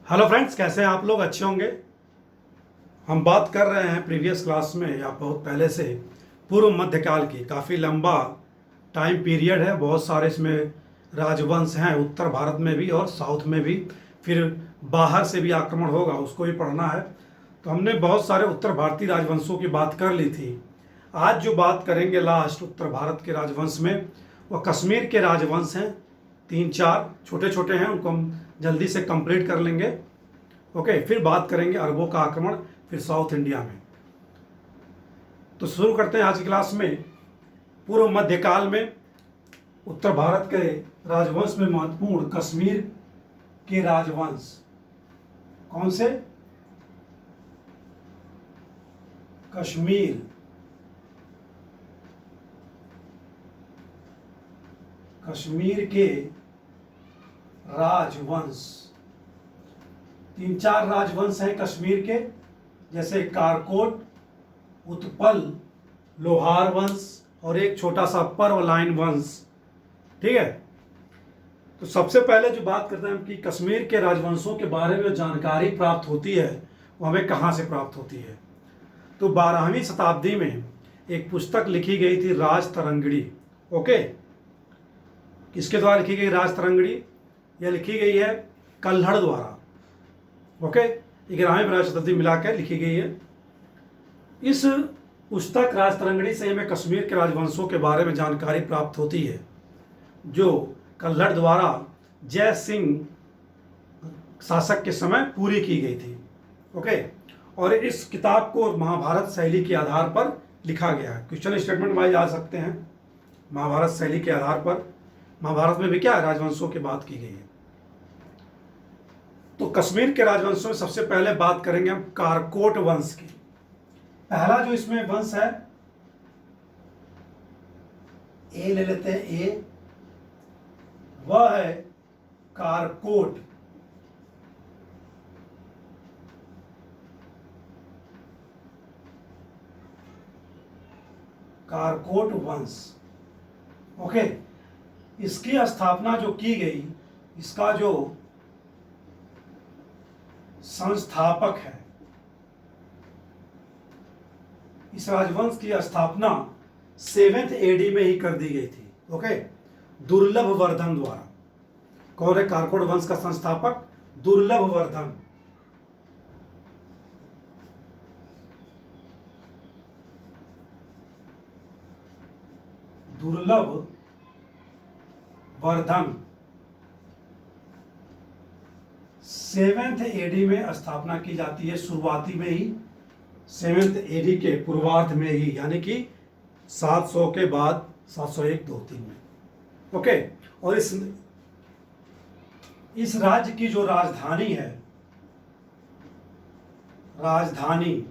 Hello friends, कैसे हैं आप लोग? अच्छे होंगे। हम बात कर रहे हैं प्रीवियस क्लास में या बहुत पहले से पूर्व मध्यकाल की। काफ़ी लंबा टाइम पीरियड है, बहुत सारे इसमें राजवंश हैं, उत्तर भारत में भी और साउथ में भी। फिर बाहर से भी आक्रमण होगा, उसको भी पढ़ना है। तो हमने बहुत सारे उत्तर भारतीय राजवंशों की बात कर ली थी। आज जो बात करेंगे लास्ट उत्तर भारत के राजवंश में, वह कश्मीर के राजवंश हैं। 3-4 छोटे छोटे हैं, उनको हम जल्दी से कंप्लीट कर लेंगे। ओके, फिर बात करेंगे अरबों का आक्रमण, फिर साउथ इंडिया में। तो शुरू करते हैं आज की क्लास में। पूर्व मध्यकाल में उत्तर भारत के राजवंश में महत्वपूर्ण कश्मीर के राजवंश कौन से? कश्मीर, कश्मीर के राजवंश। 3-4 राजवंश हैं कश्मीर के, जैसे कारकोट, उत्पल, लोहार वंश और एक छोटा सा पर्वलाइन वंश। ठीक है। तो सबसे पहले जो बात करते हैं हम कि कश्मीर के राजवंशों के बारे में जानकारी प्राप्त होती है, वो हमें कहाँ से प्राप्त होती है? तो 12वीं शताब्दी में एक पुस्तक लिखी गई थी, राज तरंगिणी। ओके, किसके द्वारा लिखी गई राज तरंगिणी? यह लिखी गई है कल्हड़ द्वारा। ओके, 11वीं शताब्दी मिलाकर लिखी गई है। इस पुस्तक राज तरंगिणी से हमें कश्मीर के राजवंशों के बारे में जानकारी प्राप्त होती है, जो कल्हड़ द्वारा जय सिंह शासक के समय पूरी की गई थी। ओके, और इस किताब को महाभारत शैली के आधार पर लिखा गया है। क्वेश्चन स्टेटमेंट वाइज आ सकते हैं। महाभारत शैली के आधार पर महाभारत में भी क्या राजवंशों की बात की गई है। तो कश्मीर के राजवंशों में सबसे पहले बात करेंगे हम कारकोट वंश की। पहला जो इसमें वंश है, ए ले लेते हैं, ए, वह है कारकोट। कारकोट वंश। ओके, इसकी स्थापना जो की गई, इसका जो संस्थापक है, इस राजवंश की स्थापना 7th AD में ही कर दी गई थी। ओके, दुर्लभ वर्धन द्वारा। कौन है कारकोट वंश का संस्थापक? दुर्लभ वर्धन। दुर्लभ वर्धन 7th AD में स्थापना की जाती है, शुरुआती में ही 7th AD के पूर्वार्ध में ही, यानी कि 700 के बाद 701-2-3 में। ओके, और इस राज्य की जो राजधानी है, राजधानी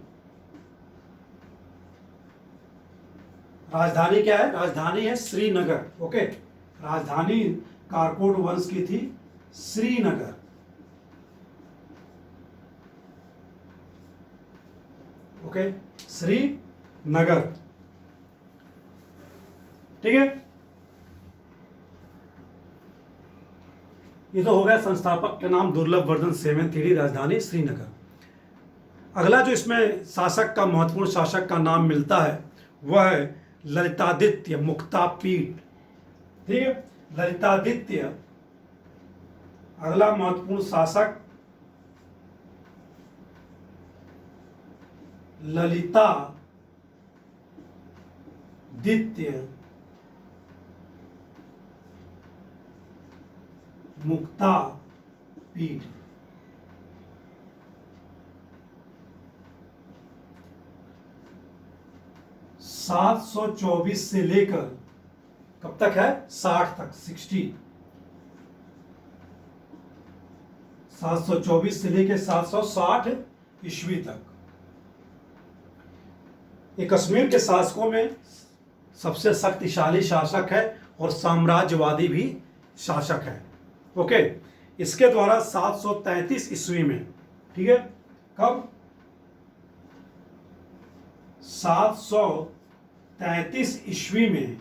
क्या है? राजधानी है श्रीनगर। ओके, राजधानी कारकोट वंश की थी श्रीनगर। ओके, श्रीनगर। ठीक है, ये तो हो गया संस्थापक का नाम दुर्लभ वर्धन, 7th AD, राजधानी श्रीनगर। अगला जो इसमें शासक का, महत्वपूर्ण शासक का नाम मिलता है, वह है ललितादित्य मुक्तापीठ। ठीक है, ललितादित्य अगला महत्वपूर्ण शासक, ललितादित्य मुक्तापीठ। सात 724 से लेकर कब तक है? 60 तक, 60। 724 से लेकर 760 ईस्वी तक। ये कश्मीर के शासकों में सबसे शक्तिशाली शासक है और साम्राज्यवादी भी शासक है। ओके, इसके द्वारा 733 ईस्वी में, ठीक है, कब? 733 ईस्वी में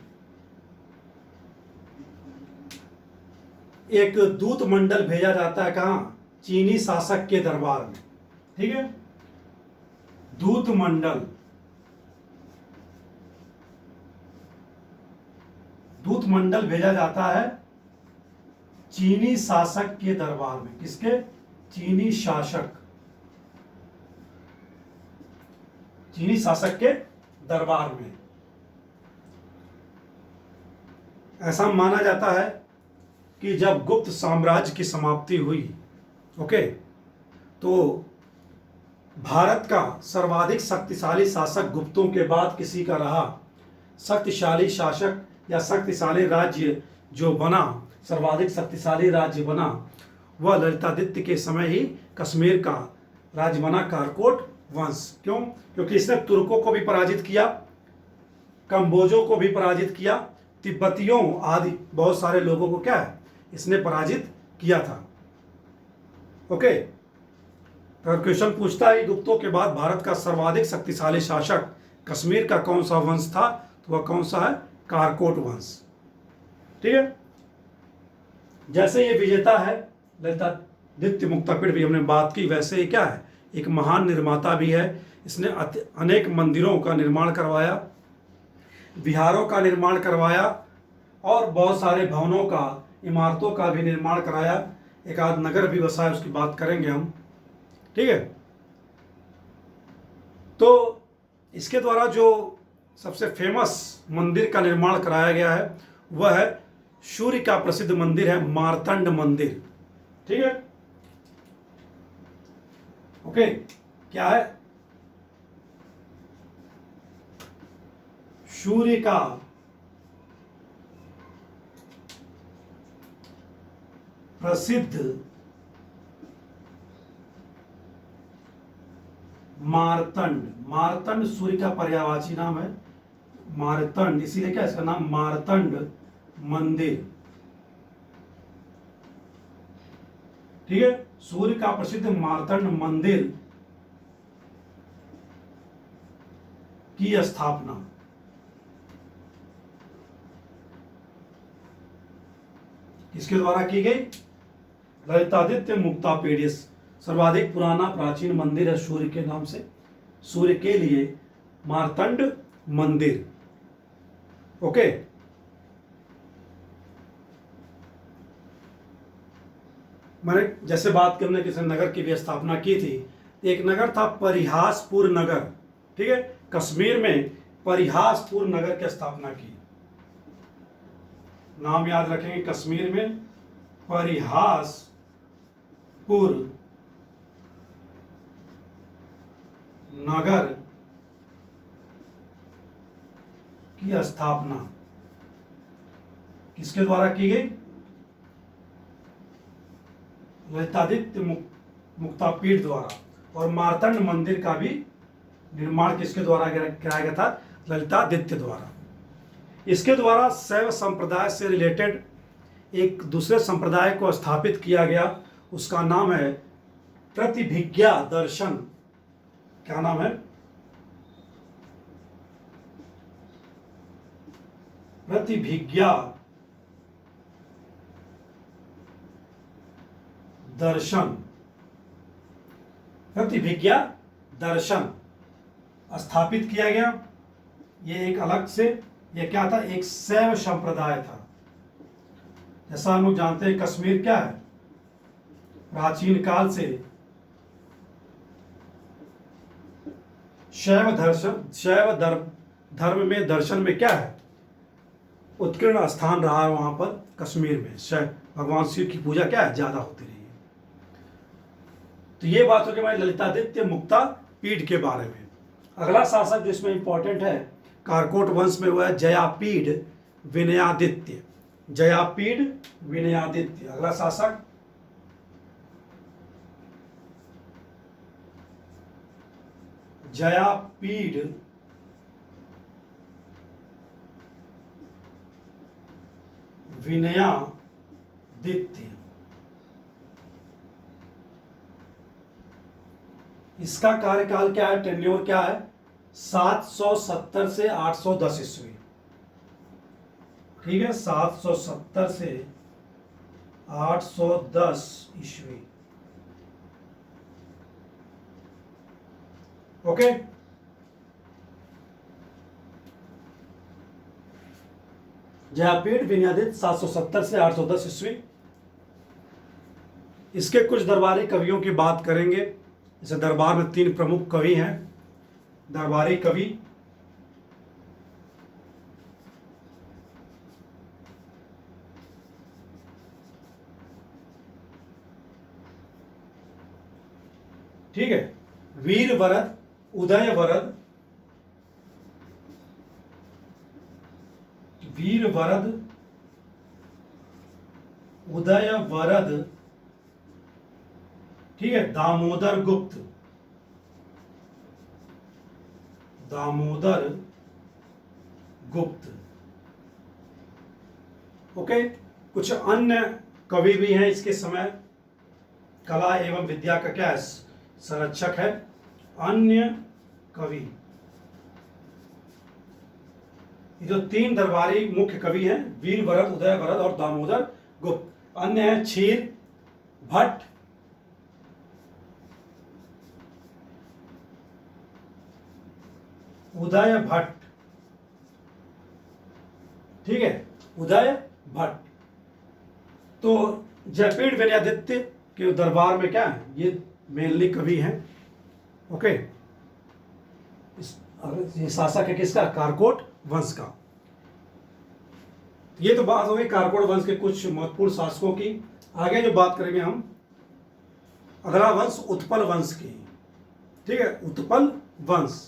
एक दूत मंडल भेजा जाता है, कहाँ? चीनी शासक के दरबार में। ठीक है, दूत मंडल, दूत मंडल भेजा जाता है चीनी शासक के दरबार में। किसके? चीनी शासक, चीनी शासक के दरबार में। ऐसा माना जाता है कि जब गुप्त साम्राज्य की समाप्ति हुई, ओके, तो भारत का सर्वाधिक शक्तिशाली शासक गुप्तों के बाद किसी का रहा। शक्तिशाली शासक या शक्तिशाली राज्य जो बना, सर्वाधिक शक्तिशाली राज्य बना, वह ललितादित्य के समय ही कश्मीर का राज्य बना, कारकोट वंश। क्यों? क्योंकि इसने तुर्कों को भी पराजित किया, कंबोजों को भी पराजित किया, तिब्बतियों आदि बहुत सारे लोगों को क्या है, इसने पराजित किया था। ओके, तो क्वेश्चन पूछता है गुप्तों के बाद भारत का सर्वाधिक शक्तिशाली शासक कश्मीर का कौन सा वंश था, तो वह कौन सा है? कारकोट वंश। ठीक है, जैसे ये विजेता है ललितादित्य मुक्तापीठ भी हमने बात की, वैसे ही क्या है, एक महान निर्माता भी है। इसने अनेक मंदिरों का निर्माण करवाया, विहारों का निर्माण करवाया और बहुत सारे भवनों का, इमारतों का भी निर्माण कराया। एक आध नगर भी बसाया, उसकी बात करेंगे हम। ठीक है, तो इसके द्वारा जो सबसे फेमस मंदिर का निर्माण कराया गया है वह है सूर्य का प्रसिद्ध मंदिर है मार्तंड मंदिर। ठीक है, ओके, क्या है? सूर्य का प्रसिद्ध मार्तंड, मार्तंड सूर्य का पर्यायवाची नाम है मार्तंड, इसीलिए क्या इसका नाम मार्तंड मंदिर। ठीक है, सूर्य का प्रसिद्ध मार्तंड मंदिर की स्थापना किसके द्वारा की गई? ललितादित्य मुक्तापीठ। सर्वाधिक पुराना प्राचीन मंदिर है सूर्य के नाम से, सूर्य के लिए मार्तंड मंदिर। ओके, मैंने जैसे बात करने किसी नगर की भी स्थापना की थी, एक नगर था परिहासपुर नगर। ठीक है, कश्मीर में परिहासपुर नगर की स्थापना की। नाम याद रखेंगे, कश्मीर में परिहासपुर नगर की स्थापना किसके द्वारा की गई? ललितादित्य मुक्तापीठ द्वारा। और मार्तंड मंदिर का भी निर्माण किसके द्वारा कराया गया था? ललितादित्य द्वारा। इसके द्वारा शैव संप्रदाय से रिलेटेड एक दूसरे संप्रदाय को स्थापित किया गया, उसका नाम है प्रतिभिज्ञा दर्शन। क्या नाम है? प्रतिभिज्ञा दर्शन। प्रतिभिज्ञा दर्शन स्थापित किया गया। ये एक अलग से, ये क्या था? एक शैव संप्रदाय था। जैसा हम लोग जानते हैं कश्मीर क्या है, प्राचीन काल से शैव धर्म में, दर्शन में क्या है, उत्कीर्ण स्थान रहा है। वहां पर कश्मीर में शैव भगवान शिव की पूजा क्या है, ज्यादा होती रही है। तो ये बात हो गई हमारे ललितादित्य मुक्तापीठ के बारे में। अगला शासक जिसमें इंपॉर्टेंट है कारकोट वंश में, हुआ है जयापीड विनयादित्य। जयापीड विनयादित्य अगला शासक। जयापीड विनयादित्य। इसका कार्यकाल क्या है, टेन्योर क्या है? 770 से 810 ईस्वी। ठीक है, 770 से 810 ईस्वी। ओके। जयापीठ विनयादित 770 से 810 ईस्वी। इसके कुछ दरबारी कवियों की बात करेंगे। जैसे दरबार में 3 प्रमुख कवि हैं। दरबारी कवि, ठीक है, वीर वरद, उदय वरद, वीर वरद, उदय वरद, ठीक है, दामोदर गुप्त, दामोदर गुप्त। ओके। कुछ अन्य कवि भी हैं इसके समय। कला एवं विद्या का क्या है, संरक्षक है। अन्य कवि, ये जो 3 दरबारी मुख्य कवि हैं, वीर वरद, उदय वरद और दामोदर गुप्त। अन्य है क्षीर भट्ट, उदय भट्ट, ठीक है, उदय भट्ट। तो जयपीठ विनयादित्य के दरबार में क्या है, ये मेनली कवि हैं। ओके। ये शासक है किसका, कारकोट वंश का। ये तो बात हो गई कारकोट वंश के कुछ महत्वपूर्ण शासकों की। आगे जो बात करेंगे हम, अगला वंश उत्पल वंश की। ठीक है, उत्पल वंश।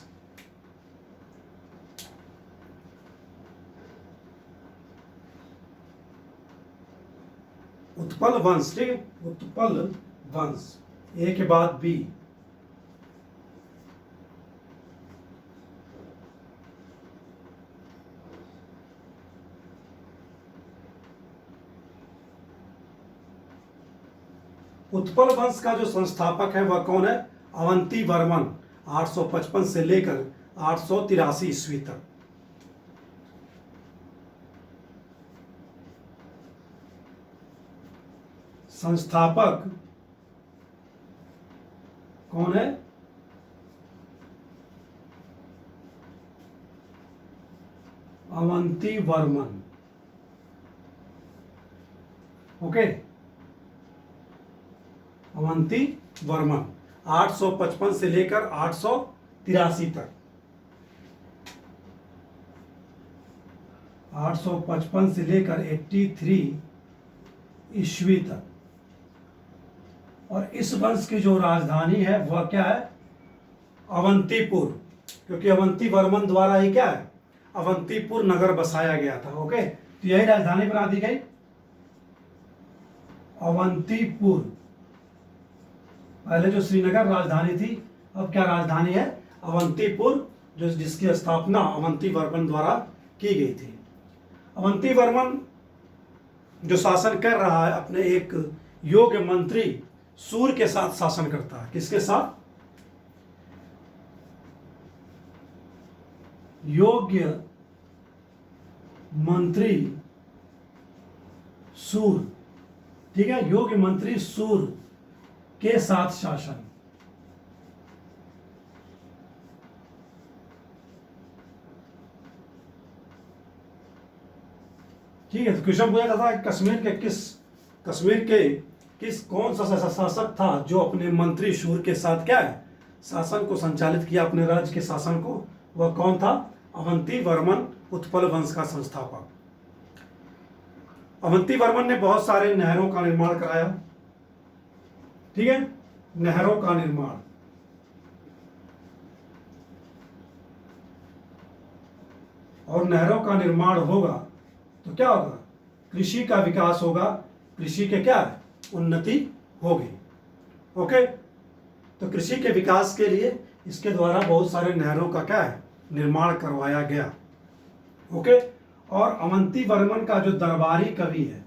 उत्पल वंश, ठीक है, उत्पल वंश, ए के बाद बी। उत्पल वंश का जो संस्थापक है वह कौन है, अवंती वर्मन, 855 से लेकर 883 ईस्वी तक। संस्थापक कौन है, अवंती वर्मन। ओके, अवंती वर्मन 855 से लेकर 883 तक। 855 से लेकर 83 ईस्वी तक। और इस वंश की जो राजधानी है वह क्या है, अवंतीपुर, क्योंकि अवंती वर्मन द्वारा ही क्या है, अवंतीपुर नगर बसाया गया था। ओके, तो यही राजधानी बना दी गई, अवंतीपुर। पहले जो श्रीनगर राजधानी थी, अब क्या राजधानी है, अवंतीपुर, जो जिसकी स्थापना अवंती वर्मन द्वारा की गई थी। अवंती वर्मन जो शासन कर रहा है, अपने एक योग्य मंत्री सूर्य के साथ शासन करता है। किसके साथ, योग्य मंत्री सूर्य, ठीक है, योग्य मंत्री सूर्य के साथ शासन। ठीक है, तो क्वेश्चन पूछा जाता है कश्मीर के किस कौन सा शासक था जो अपने मंत्री सूर्य के साथ क्या है, शासन को संचालित किया, अपने राज्य के शासन को। वह कौन था, अवंती वर्मन, उत्पल वंश का संस्थापक। अवंती वर्मन ने बहुत सारे नहरों का निर्माण कराया। ठीक है, नहरों का निर्माण, और नहरों का निर्माण होगा तो क्या होगा, कृषि का विकास होगा, कृषि के क्या है, उन्नति होगी। ओके, तो कृषि के विकास के लिए इसके द्वारा बहुत सारे नहरों का क्या है, निर्माण करवाया गया। ओके, और अवंती वर्मन का जो दरबारी कवि है,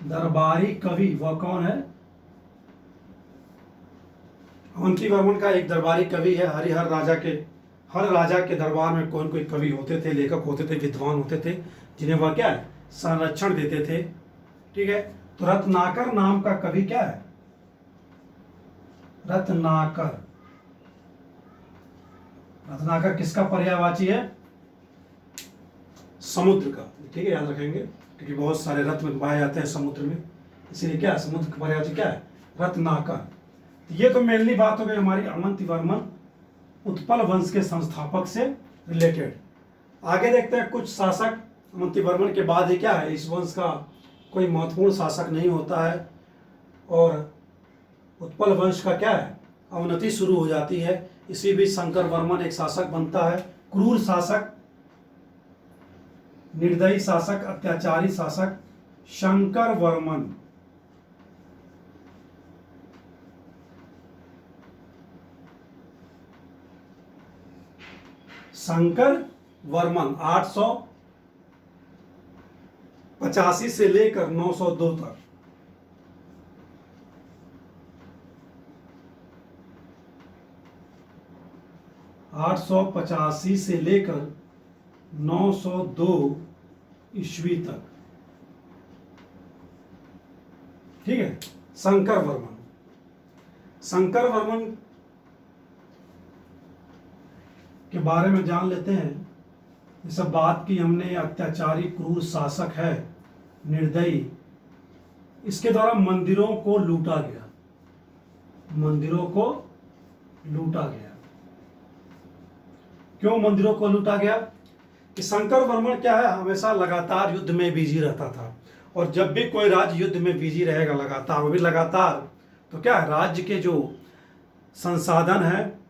दरबारी कवि वह कौन है, अवंती वर्मन का एक दरबारी कवि है। हर राजा के दरबार में कोई कोई कवि होते थे, लेखक होते थे, विद्वान होते थे, जिन्हें वह क्या है, संरक्षण देते थे। ठीक है, तो रत्नाकर नाम का कवि क्या है, रत्नाकर। रत्नाकर किसका पर्यायवाची है? समुद्र का। ठीक है, याद रखेंगे, क्योंकि बहुत सारे रत्न पाए जाते हैं समुद्र में, इसीलिए क्या है, समुद्र का पर्यायवाची क्या है? रत्नाकर। ये तो मेनली बात हो गई हमारी अवंतीवर्मन उत्पल वंश के संस्थापक से रिलेटेड। आगे देखते हैं कुछ शासक। अवंतीवर्मन के बाद ही क्या है, इस वंश का कोई महत्वपूर्ण शासक नहीं होता है और उत्पल वंश का क्या है, अवनति शुरू हो जाती है। इसी बीच शंकर वर्मन एक शासक बनता है, क्रूर शासक, निर्दयी शासक, अत्याचारी शासक, शंकर वर्मन। शंकर वर्मन 885 से लेकर 902 तक। आठ सौ पचासी से लेकर 902 ईस्वी तक। ठीक है, शंकर वर्मन। शंकर वर्मन के बारे में जान लेते हैं। ये सब बात की हमने, अत्याचारी क्रूर शासक है, निर्दयी। इसके द्वारा मंदिरों को लूटा गया, मंदिरों को लूटा गया। क्यों मंदिरों को लूटा गया? कि शंकर वर्मन क्या है, हमेशा लगातार युद्ध में बिजी रहता था, और जब भी कोई राज्य युद्ध में बिजी रहेगा लगातार, वो भी लगातार, तो क्या है, राज्य के जो संसाधन है,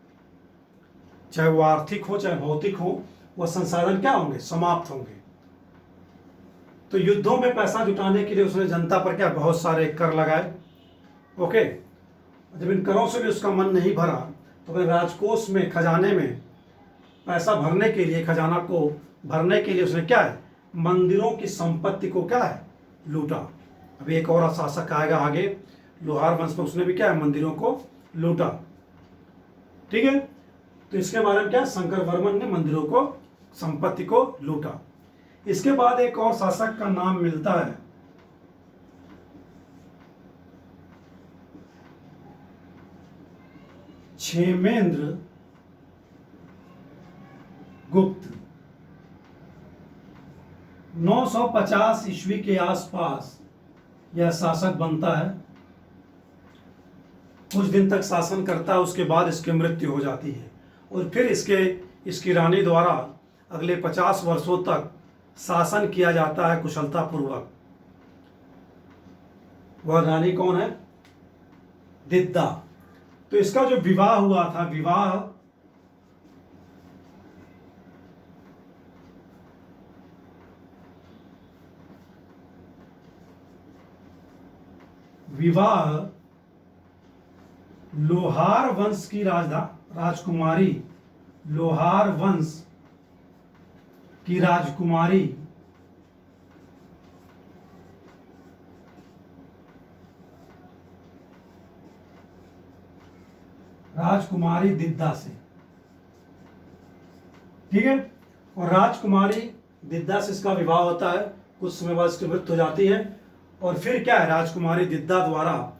चाहे वो आर्थिक हो चाहे भौतिक हो, वह संसाधन क्या होंगे, समाप्त होंगे। तो युद्धों में पैसा जुटाने के लिए उसने जनता पर क्या, बहुत सारे कर लगाए। ओके, जब इन करों से भी उसका मन नहीं भरा, तो फिर राजकोष में, खजाने में पैसा भरने के लिए, खजाना को भरने के लिए उसने क्या है, मंदिरों की संपत्ति को क्या है, लूटा। अभी एक और शासक आएगा आगे, लोहार वंश में, उसने भी क्या है, मंदिरों को लूटा। ठीक है, तो इसके बारे में क्या, शंकर वर्मन ने मंदिरों को, संपत्ति को लूटा। इसके बाद एक और शासक का नाम मिलता है, क्षेमेंद्र गुप्त। 950 ईस्वी के आसपास यह शासक बनता है, कुछ दिन तक शासन करता है, उसके बाद इसकी मृत्यु हो जाती है, और फिर इसकी रानी द्वारा अगले 50 वर्षों तक शासन किया जाता है कुशलतापूर्वक। वह रानी कौन है? दिद्दा। तो इसका जो विवाह हुआ था, विवाह लोहार वंश की राजकुमारी, लोहार वंश की राजकुमारी दिद्दा से। ठीक है, और राजकुमारी दिद्दा से इसका विवाह होता है, कुछ समय बाद इसकी मृत्यु हो जाती है, और फिर क्या है, राजकुमारी दिद्दा द्वारा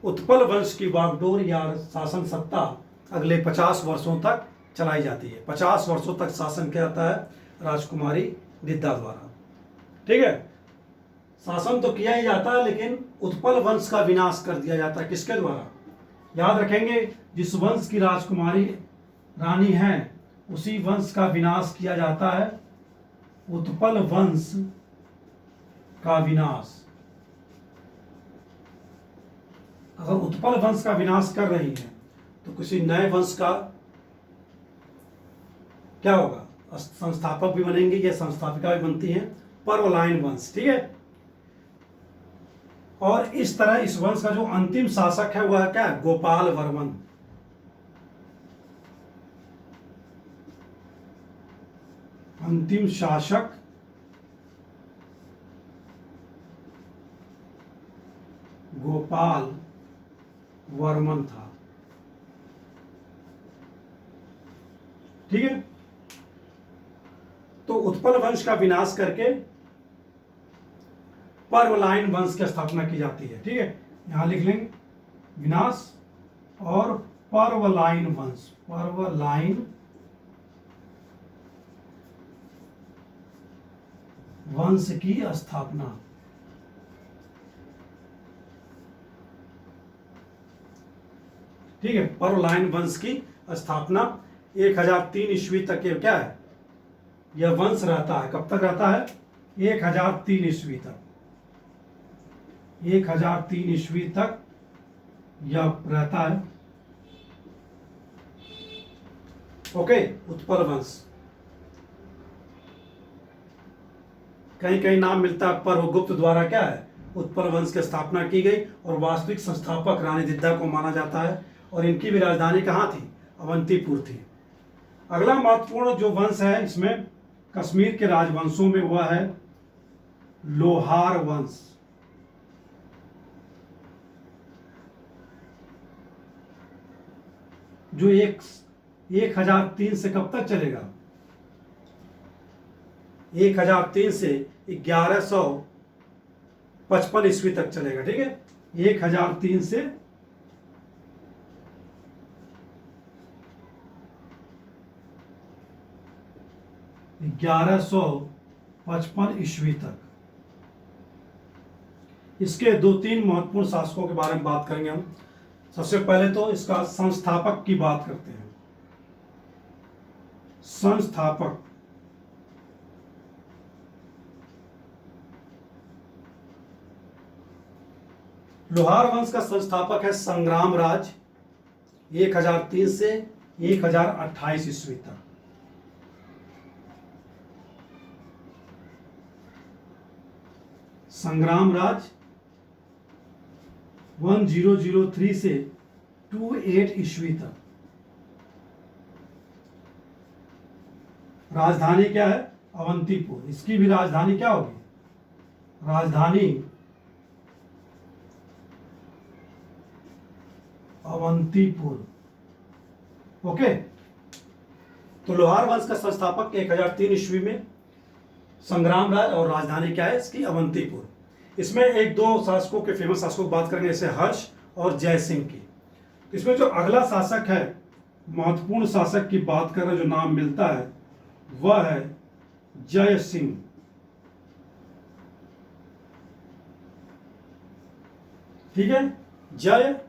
उत्पल वंश की बागडोर या शासन सत्ता अगले 50 वर्षों तक चलाई जाती है। 50 वर्षों तक शासन किया जाता है राजकुमारी दिद्दा द्वारा। ठीक है, शासन तो किया ही जाता है, लेकिन उत्पल वंश का विनाश कर दिया जाता है। किसके द्वारा? याद रखेंगे, जिस वंश की राजकुमारी रानी है, उसी वंश का विनाश किया जाता है, उत्पल वंश का विनाश। अगर उत्पल वंश का विनाश कर रही है, तो किसी नए वंश का क्या होगा, संस्थापक भी बनेंगे, ये संस्थापिका भी बनती हैं, पर्वलाइन वंश। ठीक है, और इस तरह इस वंश का जो अंतिम शासक है वह क्या है, गोपाल वर्मन। अंतिम शासक गोपाल वर्मन था। ठीक है, तो उत्पल वंश का विनाश करके पर्वलाइन वंश की स्थापना की जाती है। ठीक है, यहां लिख लेंगे, विनाश और पर्वलाइन वंश, पर्वलाइन वंश की स्थापना। ठीक है, पर्वलाइन वंश की स्थापना 1003 ईस्वी तक ये क्या है, यह वंश रहता है। कब तक रहता है? 1003 ईस्वी तक, 1003 ईस्वी तक यह रहता है। ओके, उत्पल वंश। कहीं कहीं नाम मिलता है पर्वगुप्त द्वारा क्या है, उत्पल वंश की स्थापना की गई, और वास्तविक संस्थापक रानी दिद्दा को माना जाता है, और इनकी भी राजधानी कहाँ थी? अवंतीपुर थी। अगला महत्वपूर्ण जो वंश है इसमें कश्मीर के राजवंशों में, वह है लोहार वंश। जो 1003 से कब तक चलेगा? 1003 से 1155 ईस्वी तक चलेगा। ठीक है, 1003 से 1155 ईस्वी तक। इसके 2-3 महत्वपूर्ण शासकों के बारे में बात करेंगे हम। सबसे पहले तो इसका संस्थापक की बात करते हैं। संस्थापक, लोहार वंश का संस्थापक है संग्राम राज, 1003 से 1028 ईस्वी तक। संग्राम राज 1003 से 28 ईस्वी तक। राजधानी क्या है? अवंतीपुर। इसकी भी राजधानी क्या होगी? राजधानी अवंतीपुर। ओके, तो लोहार वंश का संस्थापक 1003 ईस्वी में संग्राम राज, और राजधानी क्या है इसकी? अवंतीपुर। इसमें 1-2 शासकों के फेमस शासकों की बात करेंगे, जैसे हर्ष और जय सिंह की। इसमें जो अगला शासक है, महत्वपूर्ण शासक की बात करें, जो नाम मिलता है वह है जय सिंह। ठीक है, जय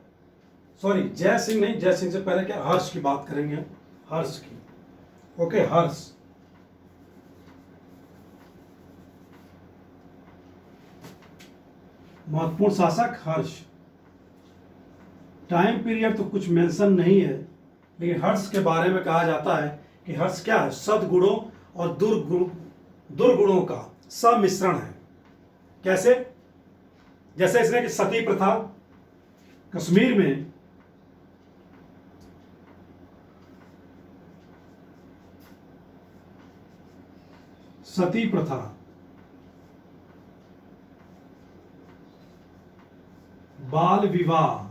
सिंह नहीं, जय सिंह से पहले क्या, हर्ष की बात करेंगे, हर्ष की। ओके, हर्ष। महत्वपूर्ण शासक हर्ष। टाइम पीरियड तो कुछ मेंशन नहीं है, लेकिन हर्ष के बारे में कहा जाता है कि हर्ष क्या है? सद्गुणों और दुर्गुणों का सम्मिश्रण है। कैसे? जैसे इसने कि सती प्रथा, कश्मीर में सती प्रथा, बाल विवाह,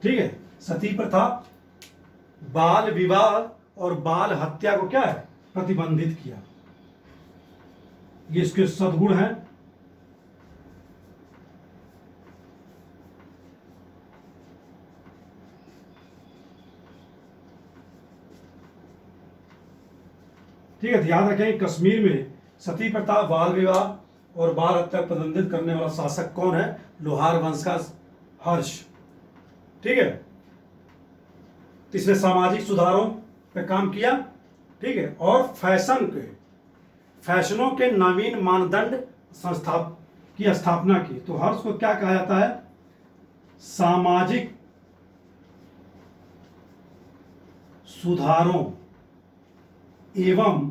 ठीक है, सती प्रथा, बाल विवाह और बाल हत्या को क्या है? प्रतिबंधित किया। ये इसके सद्गुण हैं। ठीक है, ध्यान रखें, कश्मीर में सती प्रथा, बाल विवाह और बाल हत्या प्रतिबंधित करने वाला शासक कौन है? लोहार वंश का हर्ष। ठीक है, तो इसने सामाजिक सुधारों पे काम किया। ठीक है, और फैशनों के नवीन मानदंड की स्थापना की। तो हर्ष को क्या कहा जाता है? सामाजिक सुधारों एवं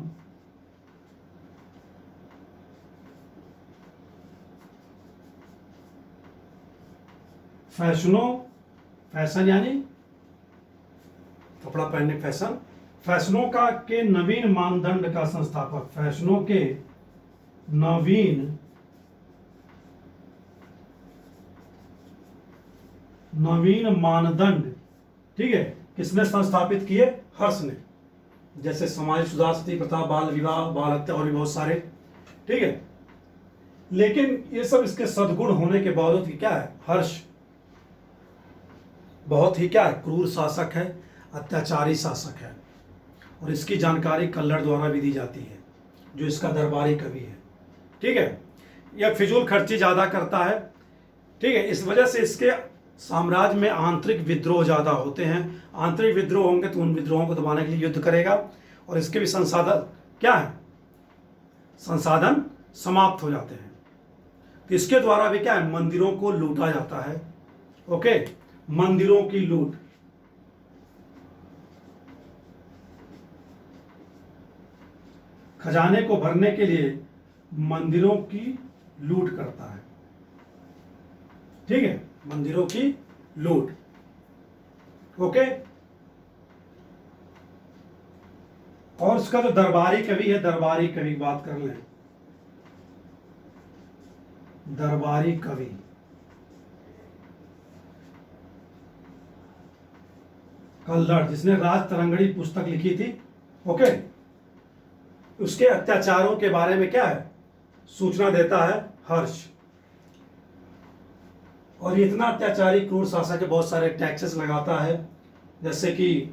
फैशन यानी कपड़ा पहनने, फैशनों का के नवीन मानदंड का संस्थापक, फैशनों के नवीन मानदंड, ठीक है, किसने संस्थापित किए? हर्ष ने। जैसे सामाजिक सुधार, सती प्रथा, बाल विवाह, बाल हत्या और भी बहुत सारे। ठीक है, लेकिन ये सब इसके सद्गुण होने के बावजूद क्या है? हर्ष बहुत ही क्या है, क्रूर शासक है, अत्याचारी शासक है। और इसकी जानकारी कल्लड़ द्वारा भी दी जाती है, जो इसका दरबारी कवि है। ठीक है, यह फिजूल खर्ची ज़्यादा करता है। ठीक है, इस वजह से इसके साम्राज्य में आंतरिक विद्रोह ज़्यादा होते हैं। आंतरिक विद्रोह होंगे तो उन विद्रोहों को दबाने के लिए युद्ध करेगा, और इसके भी संसाधन क्या है, संसाधन समाप्त हो जाते हैं। तो इसके द्वारा भी क्या है, मंदिरों को लूटा जाता है। ओके, मंदिरों की लूट। खजाने को भरने के लिए मंदिरों की लूट करता है। ठीक है, मंदिरों की लूट। ओके, और इसका जो दरबारी कवि है, दरबारी कवि की बात कर लें। दरबारी कवि कल्लड़, जिसने राज तरंगड़ी पुस्तक लिखी थी। ओके, उसके अत्याचारों के बारे में क्या है, सूचना देता है हर्ष। और ये इतना अत्याचारी क्रूर शासक है, बहुत सारे टैक्सेस लगाता है। जैसे कि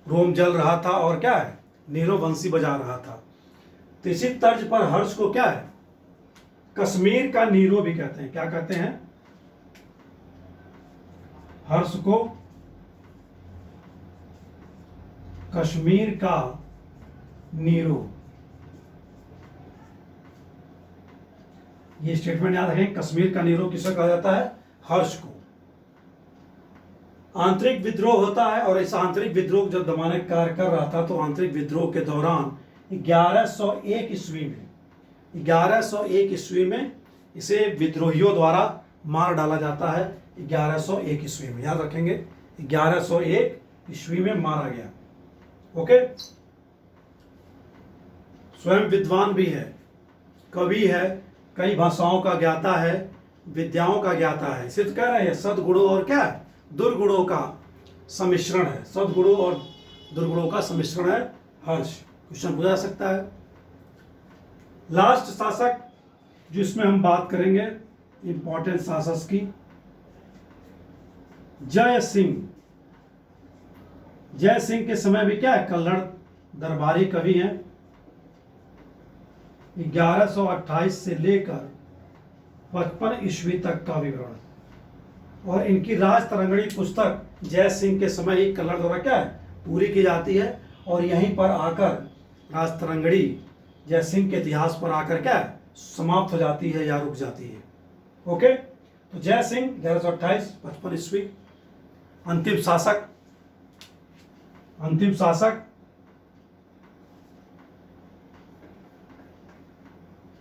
रोम जल रहा था और क्या है, नीरो वंशी बजा रहा था। तो इसी तर्ज पर हर्ष को क्या है, कश्मीर का नीरो भी कहते हैं। क्या कहते हैं, हर्ष को कश्मीर का नीरो। ये स्टेटमेंट याद रखें, कश्मीर का नीरो किसे कहा जाता है, हर्ष को। आंतरिक विद्रोह होता है, और इस आंतरिक विद्रोह जब दबाने का कार्य कर रहा था, तो आंतरिक विद्रोह के दौरान 1101 ईस्वी में 1101 ईस्वी में इसे विद्रोहियों द्वारा मार डाला जाता है। 1101 ईस्वी में, याद रखेंगे, 1101 ईस्वी में मारा गया। ओके, स्वयं विद्वान भी है, कवि है, कई भाषाओं का ज्ञाता है, विद्याओं का ज्ञाता है। सिद्ध कह रहे हैं सद्गुणों और क्या है, दुर्गुणों का सम्मिश्रण है। सद्गुणों और दुर्गुणों का सम्मिश्रण है हर्ष। क्वेश्चन पूछा जा सकता है। लास्ट शासक जिसमें हम बात करेंगे इंपॉर्टेंट शासक की, जय सिंह। जय सिंह के समय भी क्या है, कल्लड़ दरबारी कवि हैं। 1128 से लेकर 55 ईस्वी तक का विवरण। और इनकी राज तरंगणी पुस्तक जय सिंह के समय ही कल्लड़ द्वारा क्या है, पूरी की जाती है। और यहीं पर आकर राज तरंगणी जय सिंह के इतिहास पर आकर क्या है, समाप्त हो जाती है या रुक जाती है। ओके, तो जय सिंह 1128 55 ईस्वी। अंतिम शासक,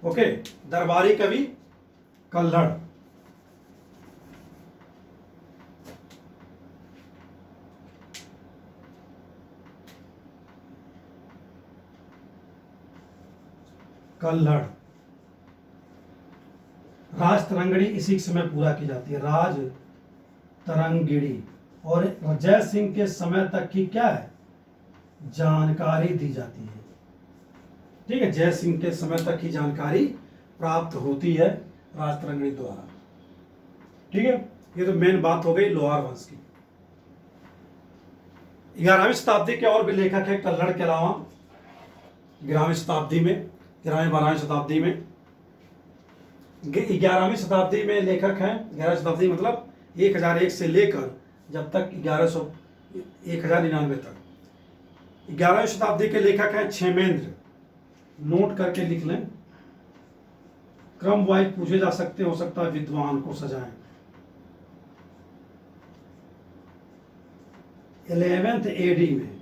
ओके, दरबारी कवि कल्लड़। कल्लड़ राज तरंगड़ी इसी समय पूरा की जाती है, राज तरंगिणी। और जय सिंह के समय तक की क्या है, जानकारी दी जाती है। ठीक है, जय सिंह के समय तक की जानकारी प्राप्त होती है राज तरंगड़ी द्वारा। ठीक है, ये तो मेन बात हो गई लोहार वंश की। 11वीं शताब्दी के और भी लेखक है कल्लड़ के अलावा। 11वीं शताब्दी में, 11वीं 12वीं शताब्दी में, 11वीं शताब्दी में लेखक हैं। 11वीं शताब्दी मतलब 1001 से लेकर जब तक 1099 तक। 11वीं शताब्दी के लेखक हैं क्षेमेंद्र। नोट करके लिख लें, क्रम वाइज पूछे जा सकते, हो सकता है विद्वान को सजाएं। 11th AD में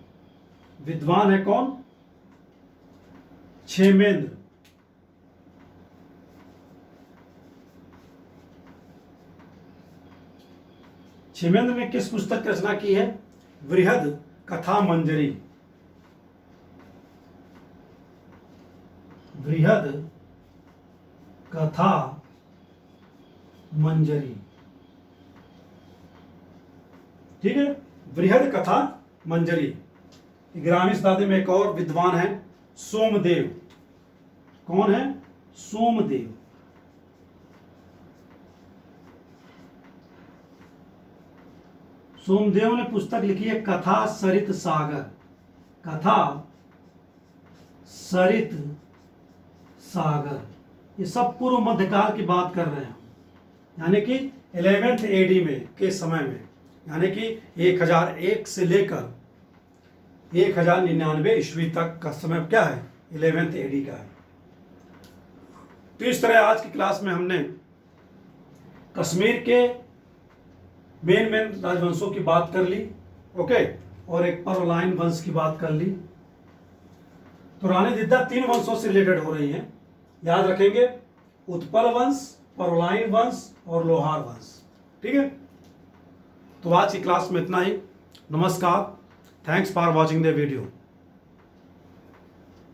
विद्वान है कौन, क्षेमेंद्र। क्षेमेंद्र ने किस पुस्तक की रचना की है, वृहद कथा मंजरी। वृहद कथा मंजरी। ठीक है, वृहद कथा मंजरी। 11वीं शताब्दी में एक और विद्वान है सोमदेव। कौन है, सोमदेव। सोमदेव ने पुस्तक लिखी है कथा सरित सागर, कथा सरित सागर। ये सब पूर्व मध्यकाल की बात कर रहे हैं, यानी कि 11th AD में के समय में, यानी कि 1001 से लेकर 1099 ईस्वी तक का समय क्या है, 11th AD का है। तो इस तरह आज की क्लास में हमने कश्मीर के मेन राजवंशों की बात कर ली, ओके, और एक पर्वलाइन वंश की बात कर ली। तो रानी दिद्दा 3 वंशों से रिलेटेड हो रही हैं, याद रखेंगे, उत्पल वंश, पर्वलाइन वंश और लोहार वंश। ठीक है, तो आज की क्लास में इतना ही। नमस्कार, thanks for watching the video.